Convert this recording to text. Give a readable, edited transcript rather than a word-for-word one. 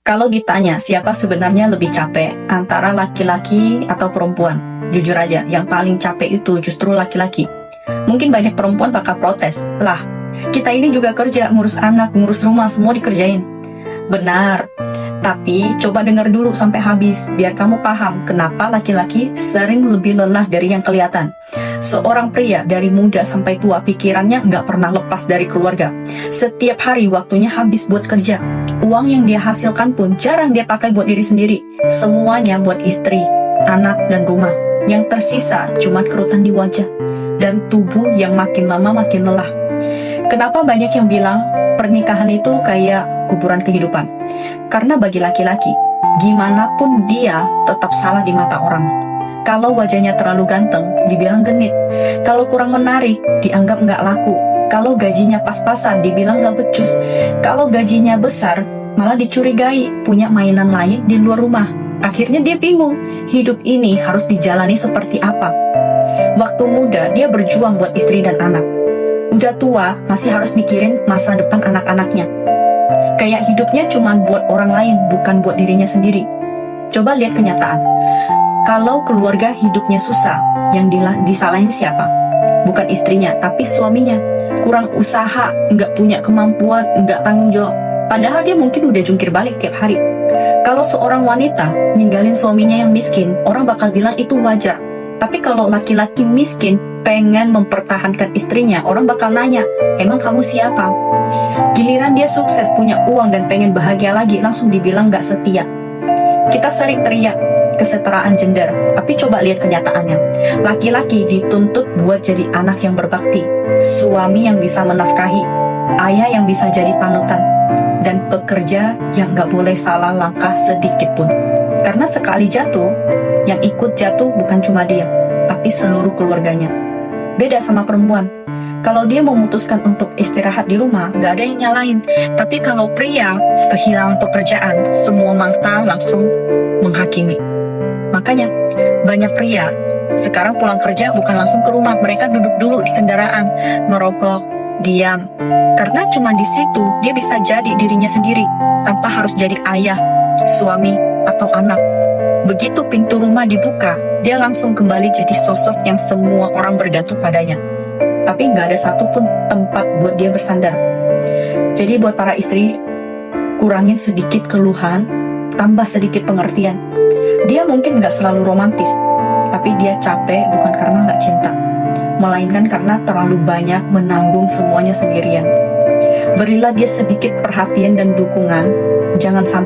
Kalau ditanya siapa sebenarnya lebih capek antara laki-laki atau perempuan, jujur aja, yang paling capek itu justru laki-laki. Mungkin banyak perempuan bakal protes, lah, kita ini juga kerja, ngurus anak, ngurus rumah, semua dikerjain. Benar, tapi coba dengar dulu sampai habis, biar kamu paham kenapa laki-laki sering lebih lelah dari yang kelihatan. Seorang pria dari muda sampai tua pikirannya nggak pernah lepas dari keluarga. Setiap hari waktunya habis buat kerja. Uang yang dia hasilkan pun jarang dia pakai buat diri sendiri. Semuanya buat istri, anak, dan rumah. Yang tersisa cuma kerutan di wajah dan tubuh yang makin lama makin lelah. Kenapa banyak yang bilang pernikahan itu kayak kuburan kehidupan? Karena bagi laki-laki, gimana pun dia tetap salah di mata orang. Kalau wajahnya terlalu ganteng, dibilang genit. Kalau kurang menarik, dianggap nggak laku. Kalau gajinya pas-pasan, dibilang nggak becus. Kalau gajinya besar, malah dicurigai punya mainan lain di luar rumah. Akhirnya dia bingung, hidup ini harus dijalani seperti apa. Waktu muda, dia berjuang buat istri dan anak. Udah tua, masih harus mikirin masa depan anak-anaknya. Kayak hidupnya cuma buat orang lain, bukan buat dirinya sendiri. Coba lihat kenyataan. Kalau keluarga hidupnya susah, yang disalahin siapa? Bukan istrinya, tapi suaminya. Kurang usaha, nggak punya kemampuan, nggak tanggung jawab. Padahal dia mungkin udah jungkir balik tiap hari. Kalau seorang wanita ninggalin suaminya yang miskin, orang bakal bilang itu wajar. Tapi kalau laki-laki miskin pengen mempertahankan istrinya, orang bakal nanya, emang kamu siapa? Giliran dia sukses, punya uang, dan pengen bahagia lagi, langsung dibilang nggak setia. Kita sering teriak kesetaraan gender, tapi coba lihat kenyataannya. Laki-laki dituntut buat jadi anak yang berbakti, suami yang bisa menafkahi, ayah yang bisa jadi panutan, dan pekerja yang nggak boleh salah langkah sedikit pun. Karena sekali jatuh, yang ikut jatuh bukan cuma dia, tapi seluruh keluarganya. Beda sama perempuan. Kalau dia memutuskan untuk istirahat di rumah, nggak ada yang nyalain. Tapi kalau pria kehilangan pekerjaan, semua mata langsung menghakimi. Makanya banyak pria sekarang pulang kerja bukan langsung ke rumah, mereka duduk dulu di kendaraan, ngerokok, diam. Karena cuma di situ dia bisa jadi dirinya sendiri, tanpa harus jadi ayah, suami, atau anak. Begitu pintu rumah dibuka, dia langsung kembali jadi sosok yang semua orang bergantung padanya. Tapi nggak ada satupun tempat buat dia bersandar. Jadi buat para istri, kurangin sedikit keluhan, tambah sedikit pengertian. Dia mungkin nggak selalu romantis, tapi dia capek bukan karena nggak cinta, melainkan karena terlalu banyak menanggung semuanya sendirian. Berilah dia sedikit perhatian dan dukungan, jangan sampai